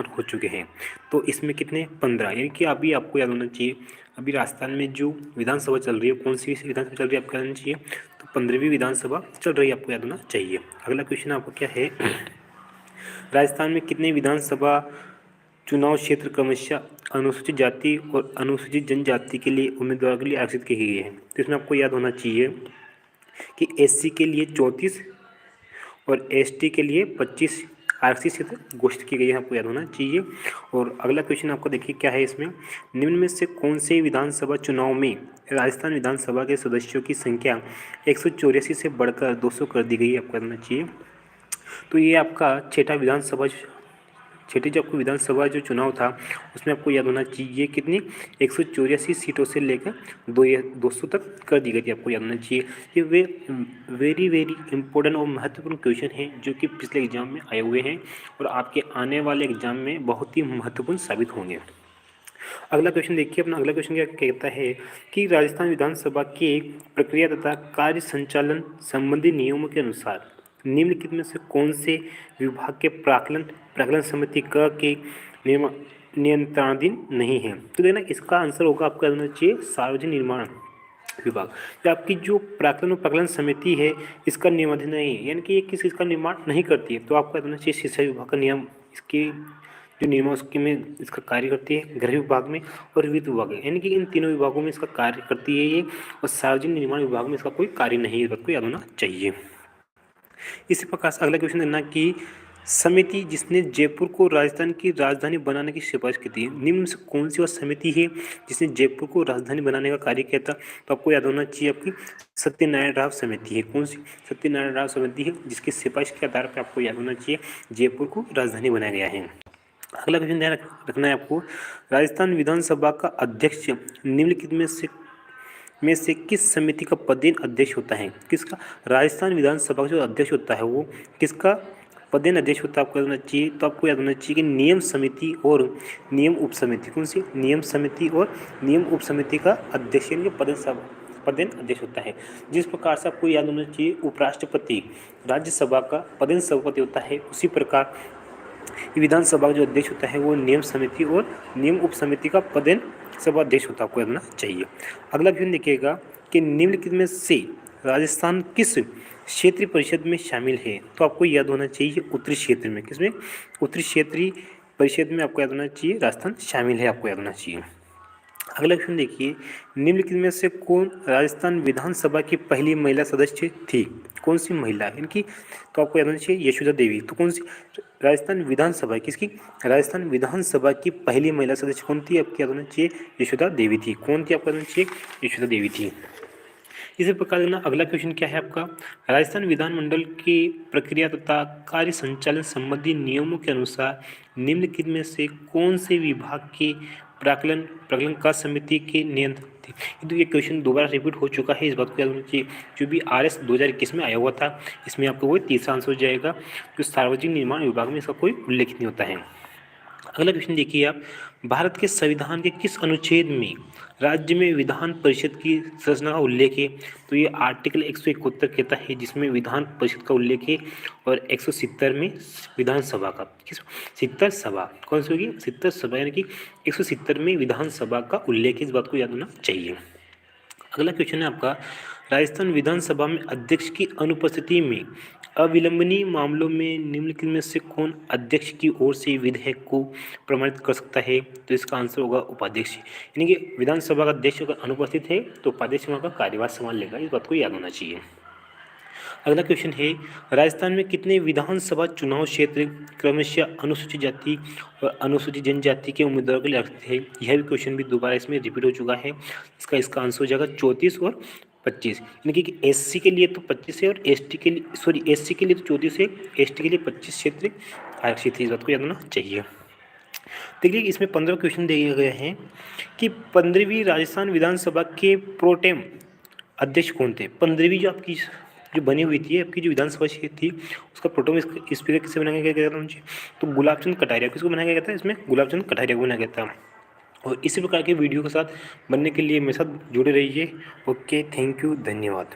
हो चुके हैं। तो इसमें कितने 15, यानी कि अभी आपको याद होना चाहिए अभी राजस्थान में जो विधानसभा चल रही है, कौन सी विधानसभा चल रही है आपको याद होना चाहिए, तो 15वीं विधानसभा चल रही है, आपको याद होना चाहिए। अगला क्वेश्चन आपको क्या है, राजस्थान में कितने विधानसभा चुनाव क्षेत्र क्रमशः अनुसूचित जाति और अनुसूचित जनजाति के लिए उम्मीदवारों के लिए आरक्षित किए गए हैं। तो इसमें आपको याद होना चाहिए कि एससी के लिए 34 और एसटी के लिए 25 आरक्षित क्षेत्र घोषित की गई है, आपको याद होना चाहिए। और अगला क्वेश्चन आपको देखिए क्या है इसमें, निम्न में से कौन से विधानसभा चुनाव में राजस्थान विधानसभा के सदस्यों की संख्या 184 से बढ़कर 200 कर दी गई है, आपको याद होना चाहिए। तो ये आपका छठी जो आपको विधानसभा जो चुनाव था उसमें आपको याद होना चाहिए कितनी 184 सीटों से लेकर 200 तक कर दी गई थी, आपको याद होना चाहिए। ये वेरी वेरी इंपॉर्टेंट और महत्वपूर्ण क्वेश्चन हैं जो कि पिछले एग्जाम में आए हुए हैं और आपके आने वाले एग्जाम में बहुत ही महत्वपूर्ण साबित होंगे। अगला क्वेश्चन देखिए, अपना अगला क्वेश्चन क्या कहता है कि राजस्थान विधानसभा के प्रक्रिया तथा कार्य संचालन संबंधी नियमों के अनुसार निम्नलिखित में से कौन से विभाग के प्राक्कलन समिति क के नियंत्रणाधीन नहीं है। तो देखना इसका आंसर होगा आपको याद होना चाहिए सार्वजनिक निर्माण विभाग। तो आपकी जो प्राक्कलन समिति है इसका नियमाधीन नहीं है, यानी कि ये किस इसका निर्माण नहीं करती है। तो आपको याद होना चाहिए शिक्षा विभाग का नियम इसके जो नियम उसके में इसका कार्य करती है, गृह विभाग में और वित्त विभाग में, यानी कि इन तीनों विभागों में इसका कार्य करती है ये, और सार्वजनिक निर्माण विभाग में इसका कोई कार्य नहीं है, इस बात को याद होना चाहिए। इसी प्रकार से अगला क्वेश्चन देना कि समिति जिसने जयपुर को राजस्थान की राजधानी बनाने की सिफारिश की थी, निम्न से कौन सी वह समिति है जिसने जयपुर को राजधानी बनाने का कार्य किया था। तो आपको याद होना चाहिए आपकी सत्यनारायण राव समिति है। कौन सी सत्यनारायण राव समिति है जिसकी सिफारिश के आधार पर आपको याद होना चाहिए जयपुर को राजधानी बनाया गया है। अगला क्वेश्चन ध्यान रखना है आपको, राजस्थान विधानसभा का अध्यक्ष निम्नलिखित में से किस समिति का पदेन अध्यक्ष होता है। किसका, राजस्थान विधानसभा का जो अध्यक्ष होता है वो किसका पदेन अध्यक्ष होता है, आपको याद होना चाहिए। तो आपको याद होना चाहिए कि नियम समिति और नियम उप समिति, कौन सी नियम समिति और नियम उप समिति का अध्यक्ष यानी पदेन अध्यक्ष होता है। जिस प्रकार से आपको याद होना चाहिए उपराष्ट्रपति राज्यसभा का पदेन सभापति होता है, उसी प्रकार विधानसभा का जो अध्यक्ष होता है वो नियम समिति और नियम उप समिति का पदेन सभा अध्यक्ष होता है, आपको याद होना चाहिए। अगला क्वेश्चन देखिएगा कि निम्नलिखित में से राजस्थान किस क्षेत्रीय परिषद में शामिल है। तो आपको याद होना चाहिए उत्तरी क्षेत्र में, किसमें उत्तरी क्षेत्रीय परिषद में आपको याद होना चाहिए राजस्थान शामिल है, आपको याद होना चाहिए। अगला क्वेश्चन देखिए, निम्नलिखित में से कौन राजस्थान विधानसभा की पहली महिला सदस्य थी। कौन सी महिला, इनकी तो आपको याद होना चाहिए यशोदा देवी। तो कौन सी राजस्थान विधानसभा किसकी, राजस्थान विधानसभा की पहली महिला सदस्य कौन थी, आपको याद होना चाहिए यशोदा देवी थी। कौन थी, आपको याद होना चाहिए यशोदा देवी थी। इसी प्रकार ना अगला क्वेश्चन क्या है आपका, राजस्थान विधानमंडल की प्रक्रिया तथा कार्य संचालन संबंधी नियमों के अनुसार निम्नलिखित में से कौन से विभाग के प्राक्कलन का समिति के नियंत्रण थे। तो ये क्वेश्चन दोबारा रिपीट हो चुका है, इस बात को याद होना चाहिए। जो भी RS 2021 में आया हुआ था इसमें आपको वो तीसरा आंसर हो जाएगा, जो सार्वजनिक निर्माण विभाग में इसका कोई उल्लेख नहीं होता है। अगला क्वेश्चन देखिए आप, भारत के संविधान के किस अनुच्छेद में राज्य में विधान परिषद की संरचना का उल्लेख है। तो ये आर्टिकल 171 कहता है जिसमें विधान परिषद का उल्लेख है, और 170 में विधानसभा का, किस सितर सभा कौन सी होगी, सितर सभा, यानी कि 170 में विधानसभा का उल्लेख है, इस बात को याद होना चाहिए। अगला क्वेश्चन है आपका, राजस्थान विधानसभा में अध्यक्ष की अनुपस्थिति में अविलंबनीय मामलों में निम्नलिखित में से कौन अध्यक्ष की ओर से विधेयक को प्रमाणित कर सकता है। तो इसका आंसर होगा उपाध्यक्ष, यानी कि विधानसभा का अध्यक्ष अगर अनुपस्थित है तो उपाध्यक्ष वहाँ का कार्यभार संभाल लेगा, इस बात को याद होना चाहिए। अगला क्वेश्चन है, राजस्थान में कितने विधानसभा चुनाव क्षेत्र क्रमशः अनुसूचित जाति और अनुसूचित जनजाति के उम्मीदवारों के लिए आरक्षित है। यह भी क्वेश्चन भी दोबारा इसमें रिपीट हो चुका है। इसका आंसर हो जाएगा 34 और 25, यानी कि SC के लिए तो 25 है और SC के लिए तो 34 है, ST के लिए 25 क्षेत्र आरक्षित है, इस बात को याद होना चाहिए। देखिए इसमें 15 क्वेश्चन दिए गए हैं कि 15वीं राजस्थान विधानसभा के प्रोटेम अध्यक्ष कौन थे। 15वीं जो आपकी जो बनी हुई थी आपकी जो विधानसभा थी उसका प्रोटेम स्पीकर किसे बनाया गया था, तो गुलाब चंद कटारिया। किसको बनाया गया था, इसमें गुलाब चंद कटारिया को बनाया गया था। और इसी प्रकार के वीडियो के साथ बनने के लिए मेरे साथ जुड़े रहिए। ओके, थैंक यू, धन्यवाद।